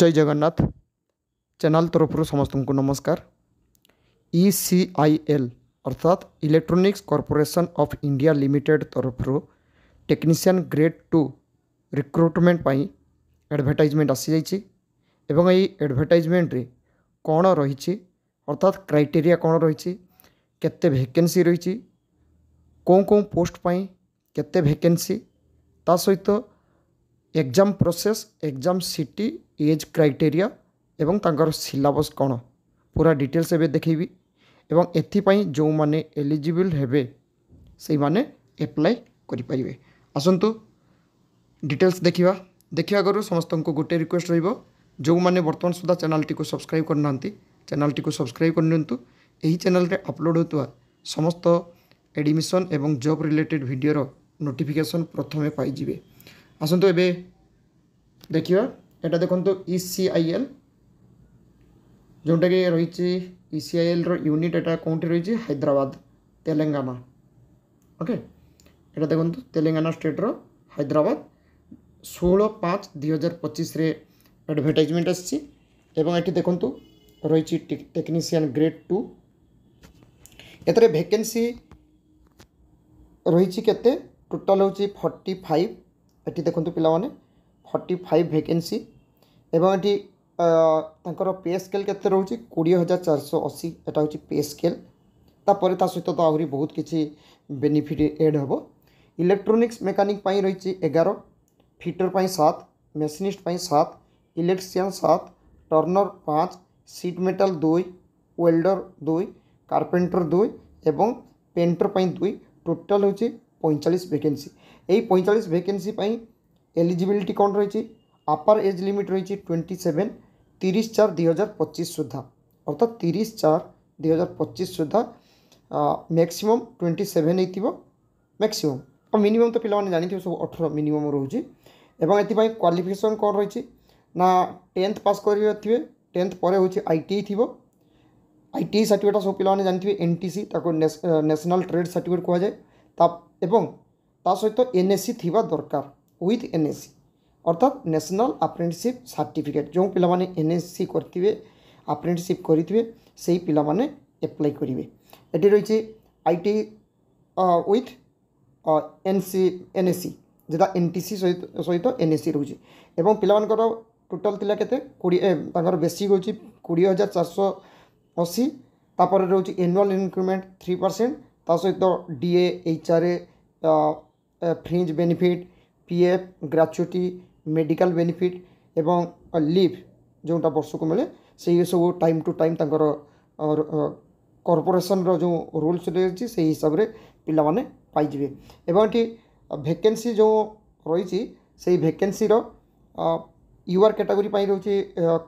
जय जगन्नाथ चैनल तरफ समस्त को नमस्कार। ECIL अर्थात electronics corporation of India limited तरफ टेक्नीशियन ग्रेड 2 रिक्रुटमेंट पाई एडवर्टाइजमेंट आसी जाइए एवं यही एडवर्टाइजमेंट रे कौन रही अर्थात क्राइटेरिया कौन रही केते वैकेंसी रही कौन कौन पोस्ट पाई केते वैकेंसी ता सहित exam process exam city age criteria एवं तांकर सिलेबस कौन पूरा डिटेल्स एवं देखी एवं एथिपाई जो माने एलिजिबल हेबे से माने एप्लाई करें। आसतु डिटेल्स देखा आगु समस्त को गोटे रिक्वेस्ट रही जो माने वर्तमान सुधा चैनल टी को सब्सक्राइब करना चैनल टी को सब्सक्राइब करनियंतु। एही चैनल रे अपलोड होता समस्त एडमिशन एवं जॉब रिलेटेड वीडियो नोटिफिकेशन प्रथमे पाइबे। आसतु एबे देखिए एटा देखो ECIL जोटा कि रही ECIL रो यूनिट एटा कौन रही हैदराबाद तेलंगाना। ओके एटा देखो तेलंगाना स्टेट रो हैदराबाद 16/5/2025 रे एडवर्टाइजमेंट आसी एवं ये देखो रही टेक्नीशियन ग्रेड 2 एतरे वैकेंसी रही केते टोटाल होची 45। ये देखो पिलाने 45 वैकेंसी एवं ये तांकर पे स्केल केते रोची 20,480 एटा होची पे स्केल। तापर ता सहित तो आहरी बहुत किसी बेनिफिट एड हम। इलेक्ट्रोनिक्स मेकानिक पाई रही 11, फिटर पाई 7, मेसीनिस्ट पाई 7, electrician 7, Turner 5, seat metal 2, welder 2, carpenter 2 एवं पेंटर पाई 2 टोटाल होची 45 वैकेंसी। यही 45 वैकेंसी पाई एलिजिबिलिटी कौन रही अपर एज लिमिट रही 27 30/4/2025 सुधा अर्थात 30/4/2025 सुधा मैक्सिमम 27 हो मैक्सिमम और मिनिमम तो पिला जानी सब 18 मिनिमम रोचे। एवं ये क्वालिफिकेशन कौन रही ना 10th पास करेंगे 10th पर हूँ ITI थी ITI सर्टिफिकेट सब पिला जानी NTC नेशनल ट्रेड सर्टिफिकेट कहुए एवं ता सहित NSC थिबा दरकार विथ NSC अर्थात नेशनल अप्रेंटिसशिप सर्टिफिकेट जो पिला माने NSC करथिबे अप्रेंटिसशिप करिथिबे सेही पिला माने अप्लाई करिवे। एटी रही ITI विथ NSC जेटा NTC सहित NSC रोचे एवं पिला मानकर टोटाल थिला केते 20 बेसिक होची 20,480 तापर रोची एनुअल इंक्रीमेंट 3% ता सहित DA HRA fringe benefit PF gratuity medical benefit एवं लीव जोटा वर्ष को मिले से सब टाइम टू टाइम तांकर कॉर्पोरेशन रो जो रूल्स रही से हिसाब से पिला माने पाइबे। एवं ये वैकेंसी जो रही से वैकेंसी UR कैटेगरी पाई रही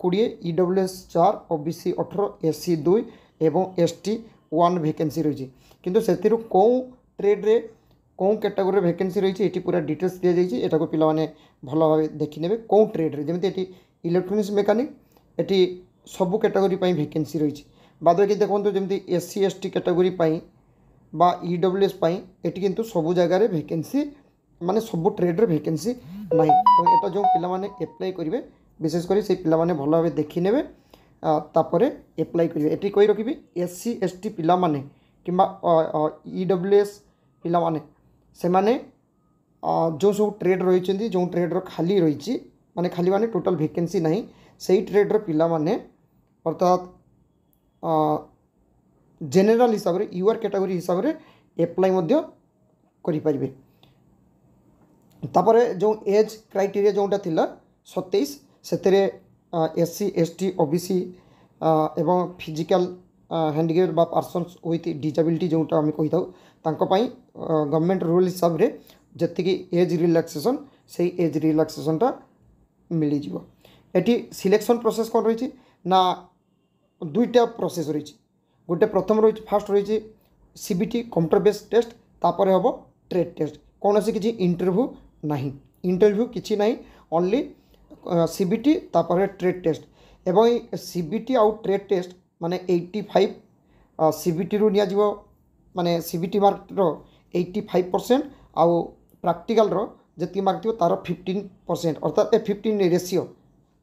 20, EWS 4, OBC 18, SC 2 एवं ST 1 वैकेंसी रही किंतु से कौन ट्रेड रे कौन कैटेगरी वैकेंसी रही ये पूरा डिटेल्स दी जाइए एटा को पिला माने भल भाव देखने कौन ट्रेड रे जमी ये इलेक्ट्रोनिक्स मेकानिक ये सबू कैटेगरी वैकेंसी रही बाद बाकी देखो जमी SC ST कैटेगरी बा EWS ये किंतु सबू जगार वैकेंसी माने सबू ट्रेड रे वैकेंसी ना तो यहाँ जो पिला माने अप्लाई करेंगे विशेषकर से पिला माने भल भाव देखी ने तापर अप्लाई करेंगे। ये कही रखी SC ST पिला माने किंबा EWS पिला माने से माने जो सब ट्रेड रही जो ट्रेड खाली रही माने खाली माने टोटल वैकेंसी नहीं से ट्रेड पिला माने अर्थात जेनरल हिसाब से UR कैटेगरी हिसाब से अप्लाई करि परिबे। तापर जो एज क्राइटेरिया जोटा थिला 27 से SC ST OBC एवं फिजिकल हैंडिकेप बा पर्सन्स विथ डिसेबिलिटी जोटा आम कही गवर्नमेंट रूल हिसाब से जी एज रिलैक्सेशन से एज रिलैक्सेशनटा मिल जाए। सिलेक्शन प्रोसेस कौन रही ना दुईटा प्रोसेस रही गोटे प्रथम रही फास्ट रही CBT कंप्यूटर बेस्ड टेस्ट तापर हम ट्रेड टेस्ट कौन सी किसी इंटरव्यू नहीं इंटरव्यू किसी नहीं ओनली CBT तापर ट्रेड टेस्ट एवं CBT आउ ट्रेड टेस्ट माने 85 CBT रु निया जीवो माने CBT मार्क रो 85% आउ प्रैक्टिकल रो जति मार्क थी तार 15% अर्थात 15 रेशियो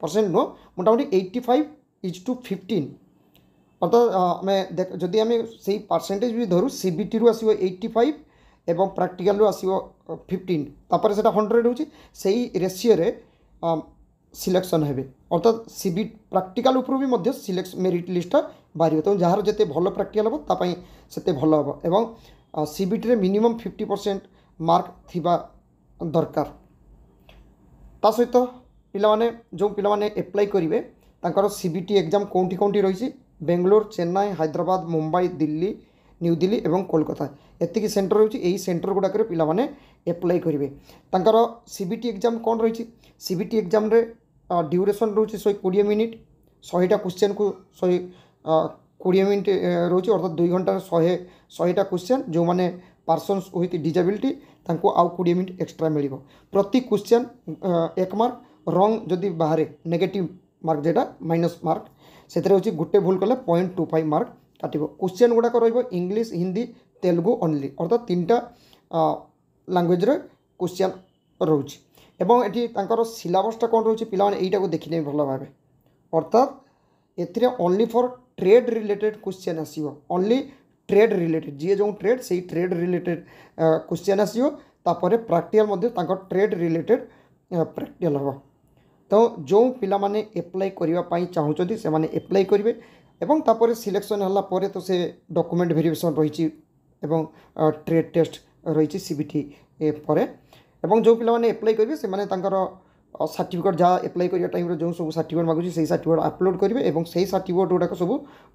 परसेंट नुह मोटामोटी 85:15 अर्थात आम देख जदि आम से परसेंटेज भी धरू सीबीटी रु आसो 85 एवं प्रैक्टिकल रु आसो 15 तापर से 100 हो रेसीओ रे सिलेक्शन हेबे अर्थात सीबी प्रैक्टिकल उपर भी मध्य सिलेक्शन मेरिट लिस्ट बाहर तो जार जिते भल प्रैक्टिकल हम तापाई सेते भल हम एवं सीबीटी रे मिनिमम 50% मार्क थिबा दरकार। ता सहित पिलाने जो पिलाने एप्लाई करेंगे तांकर सीबीटी एग्जाम कौटी कौटी रही बेंगलोर चेन्नई हैदराबाद मुंबई दिल्ली न्यू दिल्ली एवं कोलकाता एतिक सेंटर रही यही सेंटर गुड़ाक पिलाने एप्लाई करेंगे तांकर सीबीटी एग्जाम कौन रही सीबीटी एग्जाम रे ड्यूरेशन रोचे 120 मिनिट 100टा क्वेश्चन को 120 मिनिट रोचे अर्थात 2 घंटा 100टा क्वेश्चन जो मैंने पर्सन्स विथ डिजेबिलिटी तांको आउ 20 मिनिट एक्सट्रा मिल प्रति क्वेश्चन 1 मार्क रंग जदि बाहर नेगेटिव मार्क जेटा माइनस मार्क से गोटे भूल कले 0.25 मार्क काटिब। क्वेश्चन गुड़ाक इंग्लिश हिंदी तेलुगु ओनली अर्थात 3टा लैंग्वेज रे क्वेश्चन रोचे एवं एटी तांकर सिलेबसटा कौन रोचे पिलाने एटा को देखिने भल भाव अर्थात एथिरे only for trade related question आसीबो ओनली ट्रेड रिलेटेड जी जो ट्रेड से ट्रेड रिलेटेड क्वेश्चन आसीबो तापर प्रैक्टिकल मध्ये तांकर ट्रेड रिलेटेड प्रैक्टिकल हम तो जो पिला माने एप्लाई करिवा पाई चाहुचोदी से माने एप्लाई करिवे एवं तापर सिलेक्शन हला परे तो से डॉक्यूमेंट वेरिफिकेशन रही एवं ट्रेड टेस्ट रही सीबीटी परे एवं जो पिला माने एप्लाई करिवे से माने तांकर सर्टिफिकेट जहाँ एप्लाई करिया टाइम रे जो सब सर्टिफिकेट मागुची से सर्टिफिकेट अपलोड करेंगे और से सर्टिफिकेट गुड़ाक सब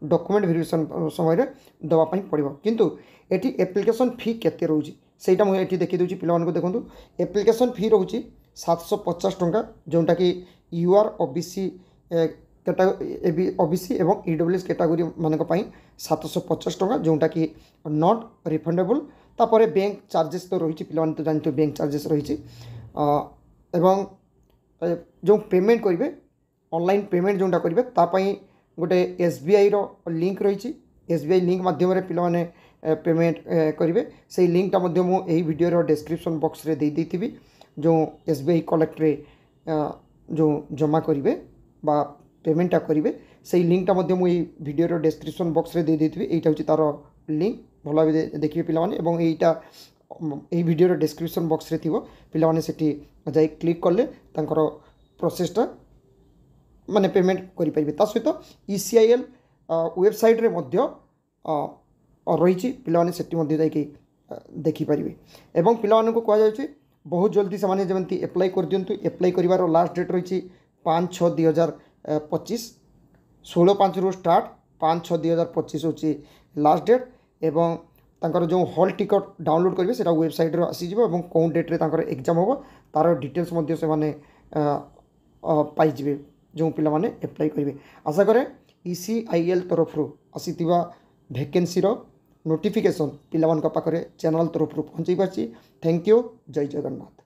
डॉक्यूमेंट वेरिफिकेशन समय देवाई पड़ो किंतु एटी एप्लिकेशन फी केते रोची सेटा मुझे ये देखी दूसरी पिला देखूँ एप्लिकेशन फी रोची 750 टंका जोटा कि यूआर ओबीसी ओबीसी एवं ईडब्ल्यूएस कैटेगरी मानक 750 टंका जोटा कि नॉट रिफंडेबल तापर बैंक चार्जेस तो रही पिला तो जानते बैंक चार्जेस रही एवं जो पेमेंट करेंगे ऑनलाइन पेमेंट जोटा करेंगे तापाई गोटे एसबीआई रो लिंक रही एसबीआई लिंक माध्यम पिलाने पेमेंट करेंगे से लिंकटा मुझे वीडियो डिस्क्रिप्शन बॉक्स रे दे देती जो एसबीआई कलेक्ट रे जो जमा करेंगे बा पेमेंटा करेंगे से लिंकटा मुझे वीडियो डिस्क्रिप्शन बॉक्स रे दे देती यहाँ हूँ तार लिंक भल भाव देखिए पिलाने एवं यहीटा यही वीडियो डिस्क्रिप्शन बॉक्स रे थिबो पिलाने सेठी जाई क्लिक कले तांकर प्रोसेसटा माने पेमेंट करि परिबे ता सहित ईसीआईएल वेबसाइट रे मध्य रही पिलाने सेठी मध्य जाई देखि परिबे एवं पिलाने को कहा जाय बहुत जल्दी से माने जमंती एप्लाई कर दियंतु एप्लाई करिवार लास्ट डेट रही 5/6/2025 16/5 रु स्टार्ट 5/6/2025 होची लास्ट डेट एवं तांकर जो हॉल टिकट डाउनलोड करेंगे सेटा वेबसाइट रे आसीजिवो एवं कौन डेट रे तांकर एग्जाम होबो तार डिटेल्स मध्य से माने पाई जिवे जो पिला माने एप्लाई करेंगे आशा करे ईसीआईएल तरफ रु आसीतिबा वैकेंसी रो नोटिफिकेशन पिला मान पाखरे चैनल तरफ रु पहुंचाई पाछि। थैंक यू जय जगन्नाथ।